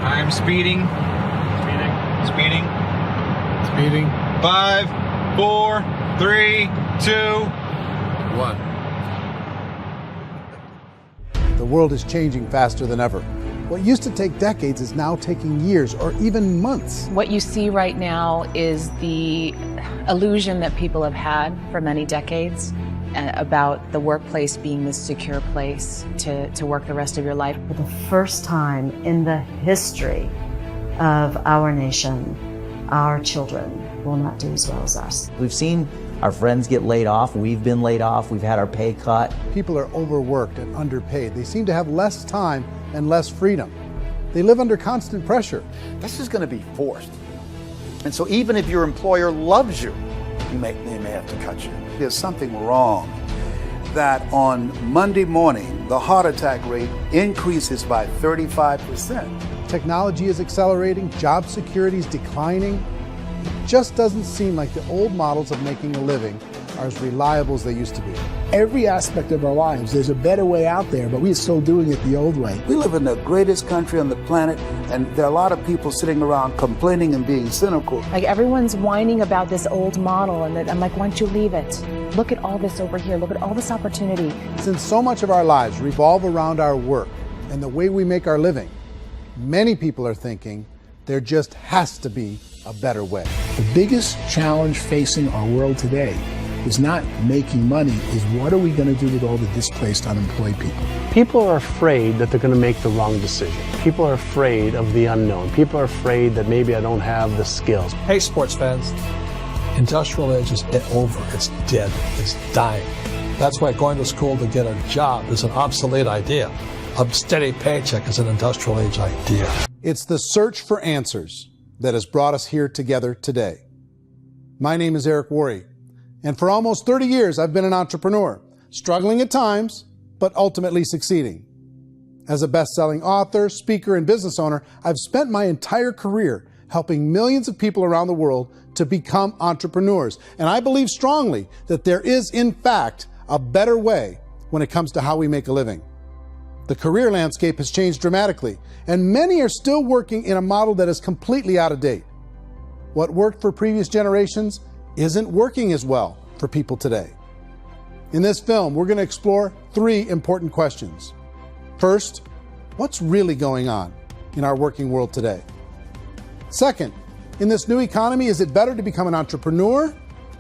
I'm speeding. Speeding. 5, 4, 3, 2, 1. The world is changing faster than ever. What used to take decades is now taking years or even months. What you see right now is the illusion that people have had for many decades about the workplace being this secure place to work the rest of your life. For the first time in the history of our nation, our children will not do as well as us. We've seen our friends get laid off. We've been laid off. We've had our pay cut. People are overworked and underpaid. They seem to have less time and less freedom. They live under constant pressure. This is going to be forced. And so even if your employer loves you, they may have to cut you. There's something wrong that on Monday morning, the heart attack rate increases by 35%. Technology is accelerating, job security is declining. It just doesn't seem like the old models of making a living are as reliable as they used to be. Every aspect of our lives, there's a better way out there, but we're still doing it the old way. We live in the greatest country on the planet, and there are a lot of people sitting around complaining and being cynical. Like everyone's whining about this old model, and I'm like, why don't you leave it? Look at all this over here. Look at all this opportunity. Since so much of our lives revolve around our work and the way we make our living, many people are thinking there just has to be a better way. The biggest challenge facing our world today is not making money, is what are we going to do with all the displaced, unemployed people? People are afraid that they're going to make the wrong decision. People are afraid of the unknown. People are afraid that maybe I don't have the skills. Hey, sports fans, industrial age is over. It's dead. It's dying. That's why going to school to get a job is an obsolete idea. A steady paycheck is an industrial age idea. It's the search for answers that has brought us here together today. My name is Eric Worre, and for almost 30 years I've been an entrepreneur, struggling at times, but ultimately succeeding. As a best-selling author, speaker, and business owner, I've spent my entire career helping millions of people around the world to become entrepreneurs. And I believe strongly that there is, in fact, a better way when it comes to how we make a living. The career landscape has changed dramatically, and many are still working in a model that is completely out of date. What worked for previous generations isn't working as well for people today. In this film, we're going to explore 3 important questions. First, what's really going on in our working world today? Second, in this new economy, is it better to become an entrepreneur,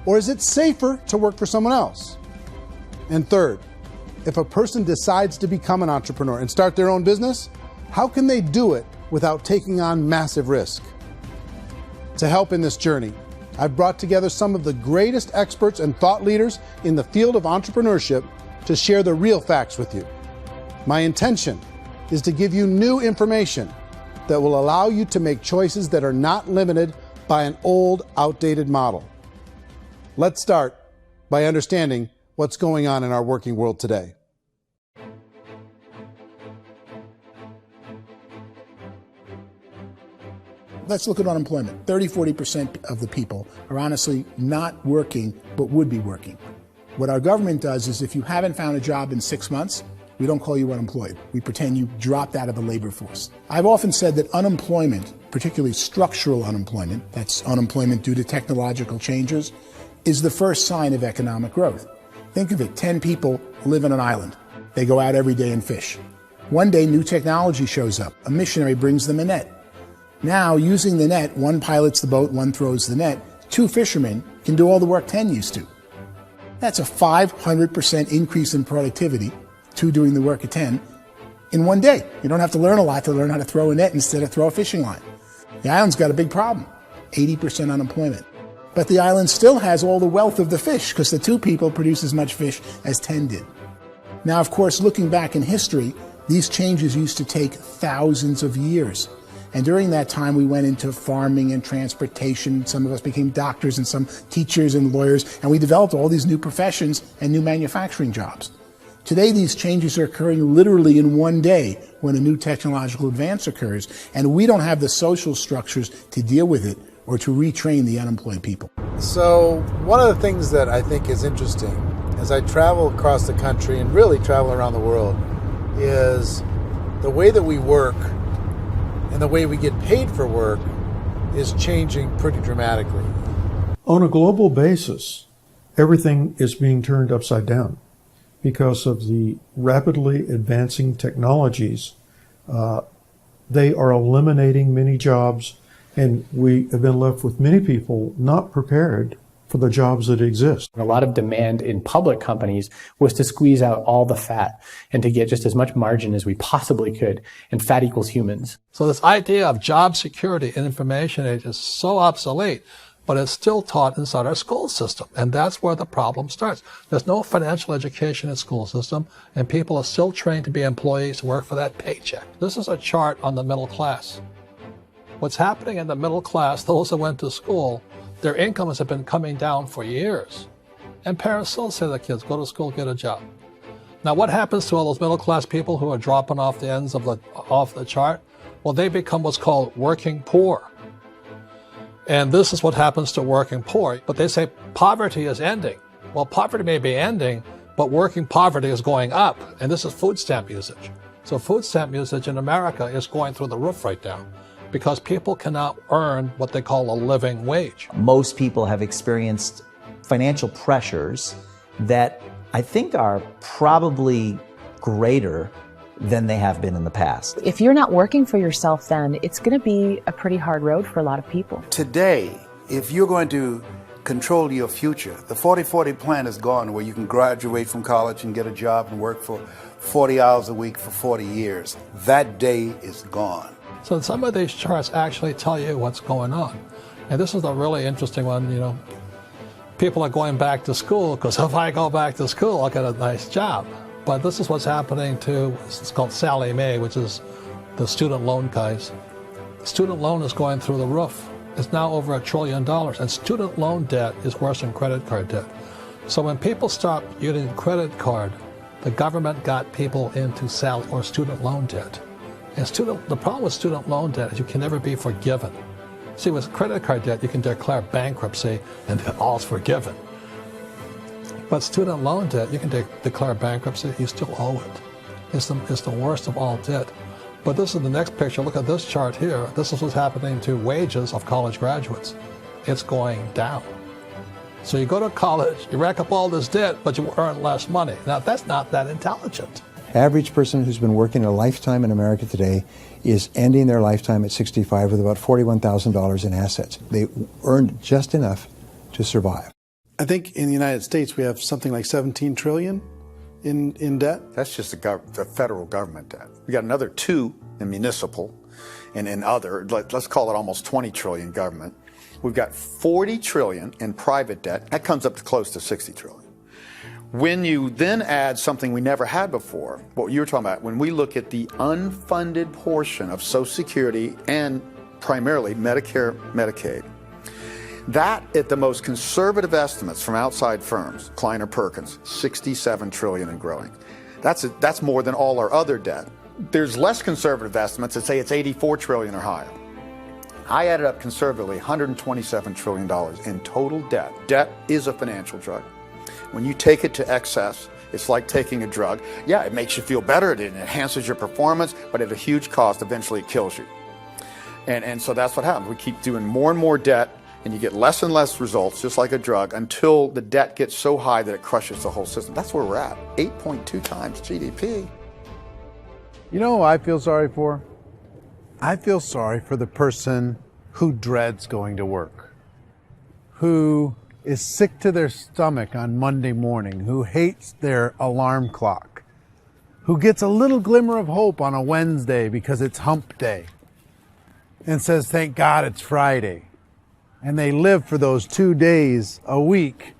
or is it safer to work for someone else? And third, if a person decides to become an entrepreneur and start their own business, how can they do it without taking on massive risk? To help in this journey, I've brought together some of the greatest experts and thought leaders in the field of entrepreneurship to share the real facts with you. My intention is to give you new information that will allow you to make choices that are not limited by an old, outdated model. Let's start by understanding what's going on in our working world today. Let's look at unemployment. 30-40% of the people are honestly not working, but would be working. What our government does is if you haven't found a job in 6 months, we don't call you unemployed. We pretend you dropped out of the labor force. I've often said that unemployment, particularly structural unemployment, that's unemployment due to technological changes, is the first sign of economic growth. Think of it, 10 people live on an island. They go out every day and fish. One day, new technology shows up. A missionary brings them a net. Now, using the net, one pilots the boat, one throws the net. 2 fishermen can do all the work 10 used to. That's a 500% increase in productivity, 2 doing the work of 10, in one day. You don't have to learn a lot to learn how to throw a net instead of throw a fishing line. The island's got a big problem, 80% unemployment. But the island still has all the wealth of the fish because the 2 people produce as much fish as 10 did. Now, of course, looking back in history, these changes used to take thousands of years. And during that time, we went into farming and transportation. Some of us became doctors and some teachers and lawyers, and we developed all these new professions and new manufacturing jobs. Today, these changes are occurring literally in one day when a new technological advance occurs, and we don't have the social structures to deal with it or to retrain the unemployed people. So one of the things that I think is interesting as I travel across the country and really travel around the world is the way that we work and the way we get paid for work is changing pretty dramatically. On a global basis, everything is being turned upside down because of the rapidly advancing technologies. They are eliminating many jobs, and we have been left with many people not prepared for the jobs that exist. A lot of demand in public companies was to squeeze out all the fat and to get just as much margin as we possibly could, and fat equals humans. So this idea of job security and information age is so obsolete, but it's still taught inside our school system, and that's where the problem starts. There's no financial education in the school system, and people are still trained to be employees who work for that paycheck. This is a chart on the middle class. What's happening in the middle class, those that went to school, their incomes have been coming down for years. And parents still say to their kids, go to school, get a job. Now what happens to all those middle class people who are dropping off the ends of the chart? Well, they become what's called working poor. And this is what happens to working poor. But they say poverty is ending. Well, poverty may be ending, but working poverty is going up. And this is food stamp usage. So food stamp usage in America is going through the roof right now, because people cannot earn what they call a living wage. Most people have experienced financial pressures that I think are probably greater than they have been in the past. If you're not working for yourself, then it's going to be a pretty hard road for a lot of people. Today, if you're going to control your future, the 40-40 plan is gone, where you can graduate from college and get a job and work for 40 hours a week for 40 years. That day is gone. So some of these charts actually tell you what's going on. And this is a really interesting one. People are going back to school because if I go back to school, I'll get a nice job. But this is what's happening to, it's called Sallie Mae, which is the student loan guys. Student loan is going through the roof. It's now over $1 trillion, and student loan debt is worse than credit card debt. So when people stopped using credit card, the government got people into student loan debt. And the problem with student loan debt is you can never be forgiven. See, with credit card debt, you can declare bankruptcy and then all's forgiven. But student loan debt, you can declare bankruptcy, you still owe it. It's the worst of all debt. But this is the next picture. Look at this chart here. This is what's happening to wages of college graduates. It's going down. So you go to college, you rack up all this debt, but you earn less money. Now, that's not that intelligent. Average person who's been working a lifetime in America today is ending their lifetime at 65 with about $41,000 in assets. They earned just enough to survive. I think in the United States we have something like 17 trillion in debt. That's just the federal government debt. We got another 2 in municipal and in other, let's call it almost 20 trillion government. We've got 40 trillion in private debt. That comes up to close to 60 trillion. When you then add something we never had before, what you were talking about, when we look at the unfunded portion of Social Security and primarily Medicare, Medicaid, that at the most conservative estimates from outside firms, Kleiner Perkins, 67 trillion and growing. That's more than all our other debt. There's less conservative estimates that say it's 84 trillion or higher. I added up conservatively $127 trillion in total debt. Debt is a financial drug. When you take it to excess, it's like taking a drug. Yeah, it makes you feel better, it enhances your performance, but at a huge cost, eventually it kills you. And so that's what happens. We keep doing more and more debt, and you get less and less results, just like a drug, until the debt gets so high that it crushes the whole system. That's where we're at, 8.2 times GDP. You know who I feel sorry for? I feel sorry for the person who dreads going to work, who is sick to their stomach on Monday morning, who hates their alarm clock, who gets a little glimmer of hope on a Wednesday because it's hump day and says, thank God it's Friday. And they live for those 2 days a week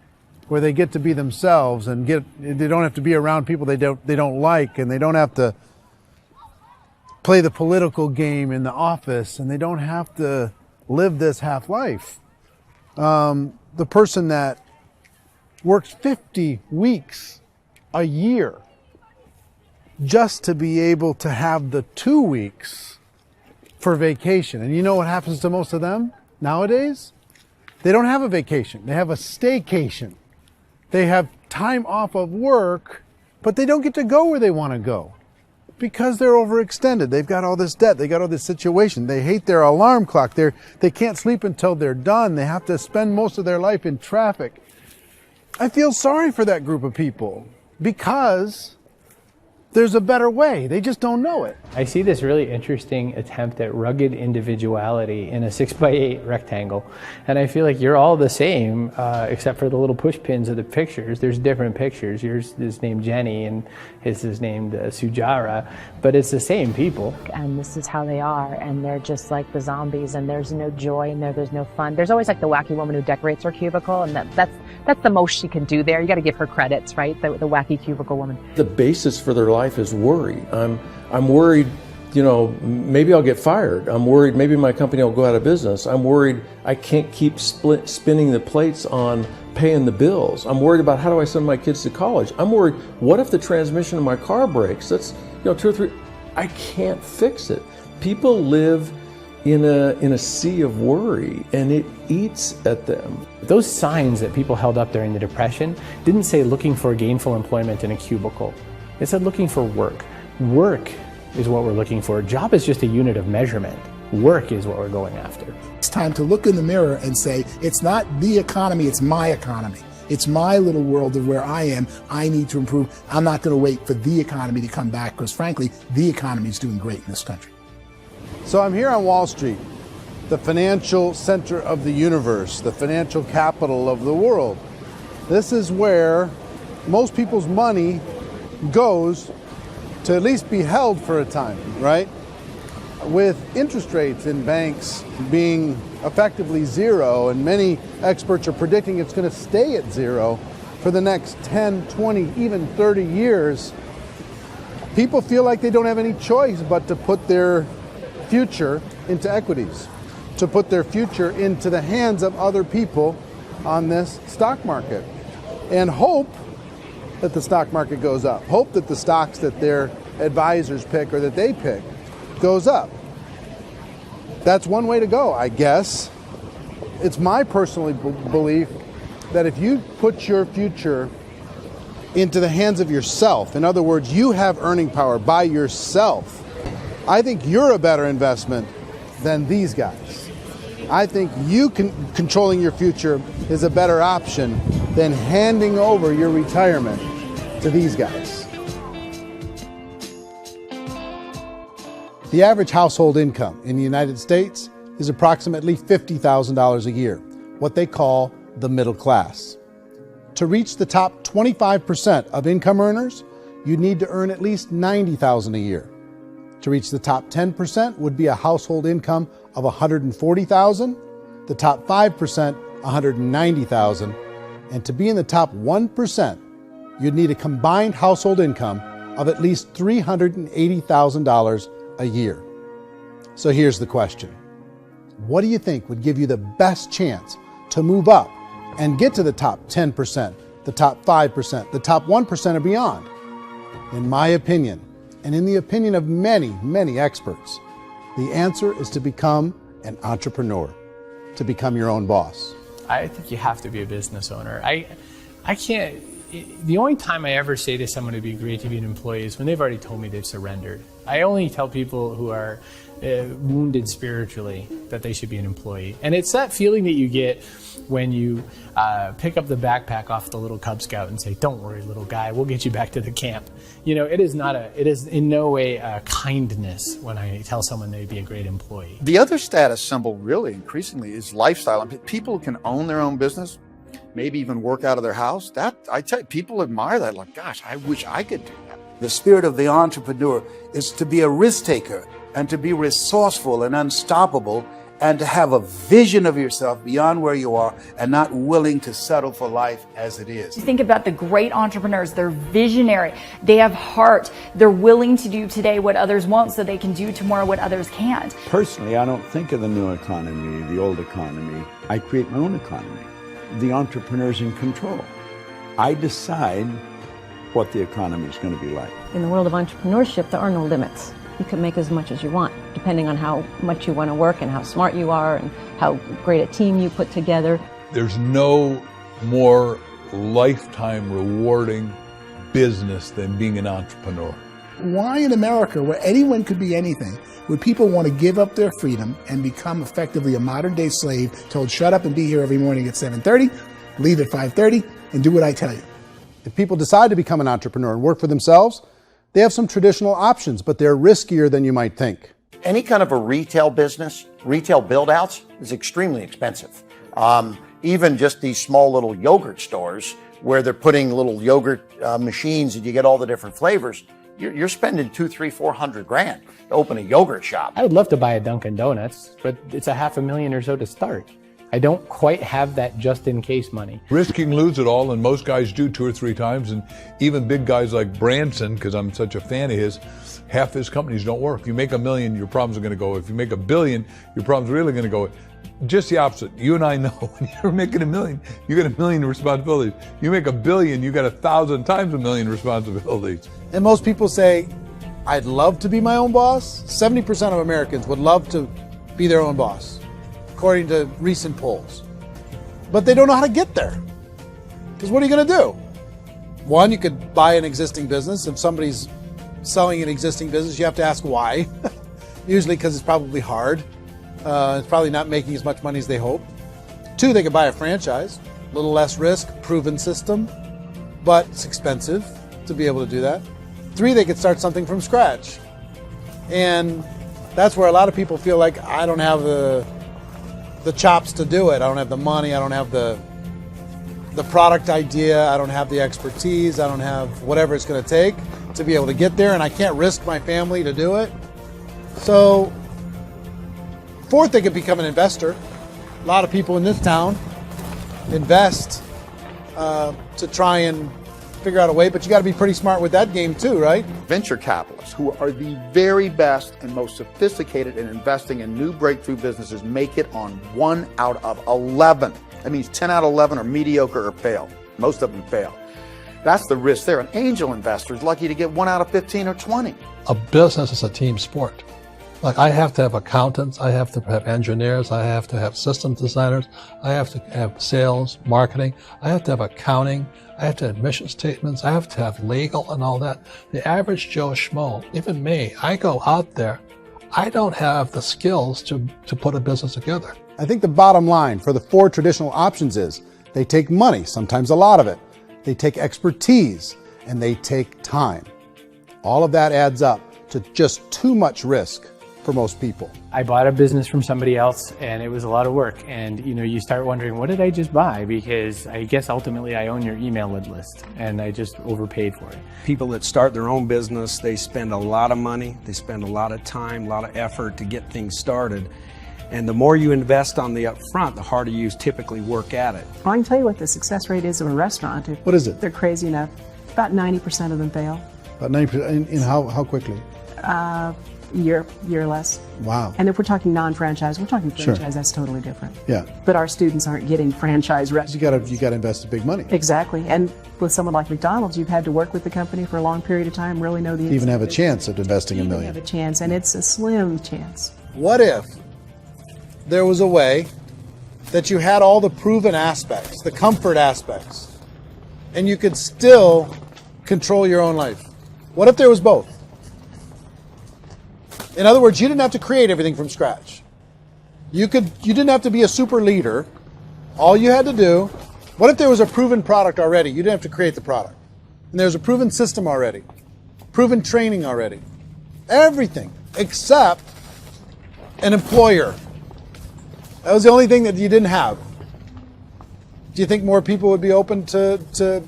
where they get to be themselves and they don't have to be around people they don't like, and they don't have to play the political game in the office, and they don't have to live this half life. The person that works 50 weeks a year just to be able to have the 2 weeks for vacation. And you know what happens to most of them nowadays? They don't have a vacation. They have a staycation. They have time off of work, but they don't get to go where they want to go Because they're overextended. They've got all this debt. They got all this situation. They hate their alarm clock. They can't sleep until they're done. They have to spend most of their life in traffic. I feel sorry for that group of people because there's a better way. They just don't know it. I see this really interesting attempt at rugged individuality in a 6x8 rectangle. And I feel like you're all the same, except for the little push pins of the pictures. There's different pictures. Yours is named Jenny and his is named Sujara, but it's the same people. And this is how they are, and they're just like the zombies, and there's no joy in there, there's no fun. There's always like the wacky woman who decorates her cubicle, and that's the most she can do there. You got to give her credits, right? The wacky cubicle woman. The basis for their life is worry. I'm worried, maybe I'll get fired. I'm worried maybe my company will go out of business. I'm worried I can't keep spinning the plates on paying the bills. I'm worried about how do I send my kids to college. I'm worried, what if the transmission of my car breaks? That's 2 or 3, I can't fix it. People live in a sea of worry, and it eats at them. Those signs that people held up during the Depression didn't say looking for gainful employment in a cubicle. It said looking for work. Work is what we're looking for. Job is just a unit of measurement. Work is what we're going after. It's time to look in the mirror and say, it's not the economy, it's my economy. It's my little world of where I am. I need to improve. I'm not going to wait for the economy to come back because, frankly, the economy is doing great in this country. So I'm here on Wall Street, the financial center of the universe, the financial capital of the world. This is where most people's money goes to at least be held for a time, right? With interest rates in banks being effectively zero, and many experts are predicting it's going to stay at zero for the next 10, 20, even 30 years, people feel like they don't have any choice but to put their future into equities, to put their future into the hands of other people on this stock market, and hope that the stock market goes up, hope that the stocks that their advisors pick or that they pick goes up. That's one way to go, I guess. It's my personal belief that if you put your future into the hands of yourself, in other words, you have earning power by yourself, I think you're a better investment than these guys. I think you controlling your future is a better option than handing over your retirement to these guys. The average household income in the United States is approximately $50,000 a year, what they call the middle class. To reach the top 25% of income earners, you'd need to earn at least $90,000 a year. To reach the top 10% would be a household income of $140,000, the top 5%, $190,000, and to be in the top 1%, you'd need a combined household income of at least $380,000 a year. So here's the question. What do you think would give you the best chance to move up and get to the top 10%, the top 5%, the top 1% or beyond? In my opinion, and in the opinion of many, many experts, the answer is to become an entrepreneur, to become your own boss. I think you have to be a business owner. I can't, the only time I ever say to someone it'd be great to be an employee is when they've already told me they've surrendered. I only tell people who are wounded spiritually that they should be an employee. And it's that feeling that you get when you pick up the backpack off the little Cub Scout and say, "Don't worry, little guy, we'll get you back to the camp." It is in no way a kindness when I tell someone they'd be a great employee. The other status symbol really increasingly is lifestyle. People who can own their own business, maybe even work out of their house, that I tell you, people admire that. Like, gosh, I wish I could do that. The spirit of the entrepreneur is to be a risk taker and to be resourceful and unstoppable and to have a vision of yourself beyond where you are and not willing to settle for life as it is. You think about the great entrepreneurs, they're visionary, they have heart, they're willing to do today what others won't so they can do tomorrow what others can't. Personally, I don't think of the new economy, the old economy. I create my own economy. The entrepreneur's in control. I decide what the economy is going to be like. In the world of entrepreneurship, there are no limits. You can make as much as you want, depending on how much you want to work and how smart you are and how great a team you put together. There's no more lifetime rewarding business than being an entrepreneur. Why in America, where anyone could be anything, would people want to give up their freedom and become effectively a modern-day slave, told shut up and be here every morning at 7:30, leave at 5:30, and do what I tell you? If people decide to become an entrepreneur and work for themselves, they have some traditional options, but they're riskier than you might think. Any kind of a retail business, retail build-outs is extremely expensive. Even just these small little yogurt stores where they're putting little yogurt machines and you get all the different flavors, you're spending $200,000, $300,000, $400,000 to open a yogurt shop. I would love to buy a Dunkin' Donuts, but it's $500,000 or so to start. I don't quite have that just-in-case money. Risking lose it all, and most guys do 2 or 3 times, and even big guys like Branson, because I'm such a fan of his, half his companies don't work. If you make $1 million, your problems are going to go. If you make $1 billion, your problems are really going to go. Just the opposite. You and I know when you're making $1 million, you get $1 million responsibilities. You make $1 billion, you got 1,000 times $1 million responsibilities. And most people say, I'd love to be my own boss. 70% of Americans would love to be their own boss, according to recent polls. But they don't know how to get there. Because what are you going to do? One, you could buy an existing business. If somebody's selling an existing business, you have to ask why. Usually because it's probably hard. It's probably not making as much money as they hope. 2, they could buy a franchise. A little less risk, proven system, but it's expensive to be able to do that. 3, they could start something from scratch. And that's where a lot of people feel like, I don't have the chops to do it. I don't have the money. I don't have the product idea. I don't have the expertise. I don't have whatever it's going to take to be able to get there, and I can't risk my family to do it. So, 4th, they could become an investor. A lot of people in this town invest to try and figure out a way, but you got to be pretty smart with that game too, right? Venture capitalists, who are the very best and most sophisticated in investing in new breakthrough businesses, make it on 1 out of 11. That means 10 out of 11 are mediocre or fail. Most of them fail. That's the risk there. An angel investor is lucky to get 1 out of 15 or 20. A business is a team sport. Like, I have to have accountants, I have to have engineers, I have to have system designers, I have to have sales, marketing, I have to have accounting, I have to have mission statements, I have to have legal and all that. The average Joe Schmo, even me, I go out there, I don't have the skills to put a business together. I think the bottom line for the 4 traditional options is they take money, sometimes a lot of it. They take expertise, and they take time. All of that adds up to just too much risk for most people. I bought a business from somebody else, and it was a lot of work. And you start wondering, what did I just buy? Because I guess ultimately I own your email list, and I just overpaid for it. People that start their own business, they spend a lot of money, they spend a lot of time, a lot of effort to get things started. And the more you invest on the upfront, the harder you typically work at it. I can tell you what the success rate is of a restaurant. What is it? They're crazy enough. About 90% of them fail. About 90%, in how quickly? Year or less. Wow. And if we're talking non-franchise, we're talking franchise, Sure. That's totally different. Yeah. But our students aren't getting franchise restaurants. You gotta invest big money. Exactly. And with someone like McDonald's, you've had to work with the company for a long period of time, really know the Even have a chance at investing $1 million. have a chance, and it's a slim chance. What if there was a way that you had all the proven aspects, the comfort aspects, and you could still control your own life? What if there was both? In other words, you didn't have to create everything from scratch. You didn't have to be a super leader. All you had to do, what if there was a proven product already? You didn't have to create the product. And there's a proven system already, proven training already. Everything except an employer. That was the only thing that you didn't have. Do you think more people would be open to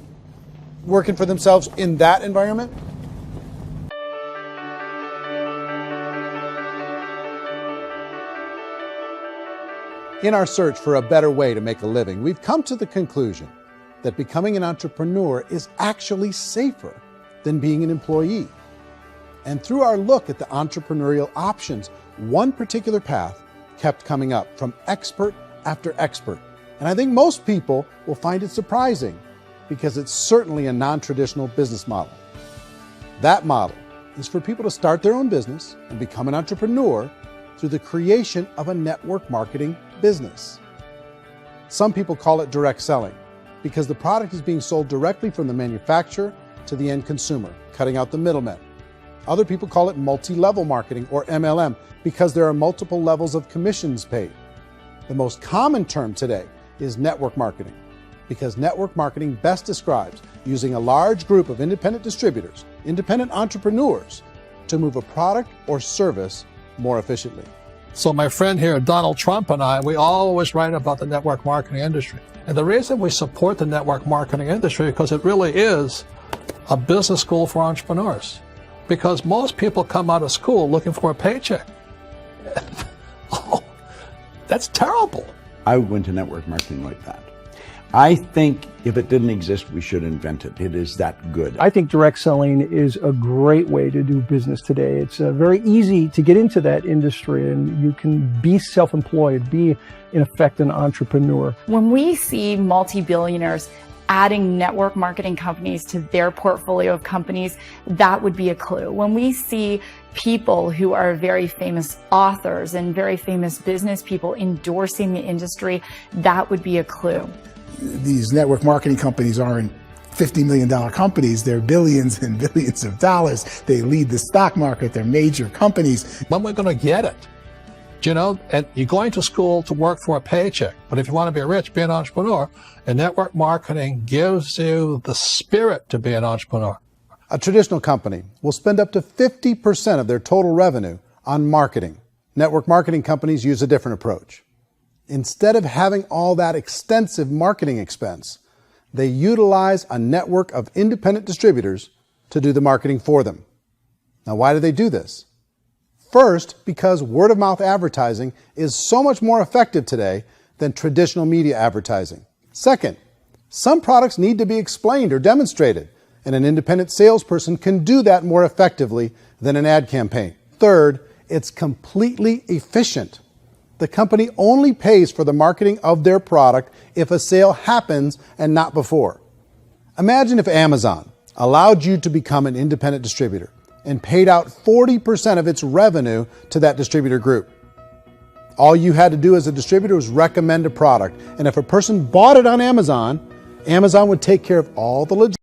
working for themselves in that environment? In our search for a better way to make a living, we've come to the conclusion that becoming an entrepreneur is actually safer than being an employee. And through our look at the entrepreneurial options, one particular path kept coming up from expert after expert. And I think most people will find it surprising because it's certainly a non-traditional business model. That model is for people to start their own business and become an entrepreneur through the creation of a network marketing business. Some people call it direct selling because the product is being sold directly from the manufacturer to the end consumer, cutting out the middlemen. Other people call it multi-level marketing, or MLM, because there are multiple levels of commissions paid. The most common term today is network marketing, because network marketing best describes using a large group of independent distributors, independent entrepreneurs, to move a product or service more efficiently. So my friend here, Donald Trump, and I, we always write about the network marketing industry. And the reason we support the network marketing industry is because it really is a business school for entrepreneurs. Because most people come out of school looking for a paycheck. Oh, that's terrible. I went to network marketing like that. I think if it didn't exist, we should invent it. It is that good. I think direct selling is a great way to do business today. It's very easy to get into that industry, and you can be self-employed, be in effect an entrepreneur. When we see multi-billionaires adding network marketing companies to their portfolio of companies, that would be a clue. When we see people who are very famous authors and very famous business people endorsing the industry, that would be a clue. These network marketing companies aren't $50 million companies. They're billions and billions of dollars. They lead the stock market. They're major companies. When we're going to get it? You know, and you're going to school to work for a paycheck. But if you want to be rich, be an entrepreneur. And network marketing gives you the spirit to be an entrepreneur. A traditional company will spend up to 50% of their total revenue on marketing. Network marketing companies use a different approach. Instead of having all that extensive marketing expense, they utilize a network of independent distributors to do the marketing for them. Now, why do they do this? First, because word-of-mouth advertising is so much more effective today than traditional media advertising. Second, some products need to be explained or demonstrated, and an independent salesperson can do that more effectively than an ad campaign. Third, it's completely efficient. The company only pays for the marketing of their product if a sale happens and not before. Imagine if Amazon allowed you to become an independent distributor and paid out 40% of its revenue to that distributor group. All you had to do as a distributor was recommend a product, and if a person bought it on Amazon, Amazon would take care of all the logistics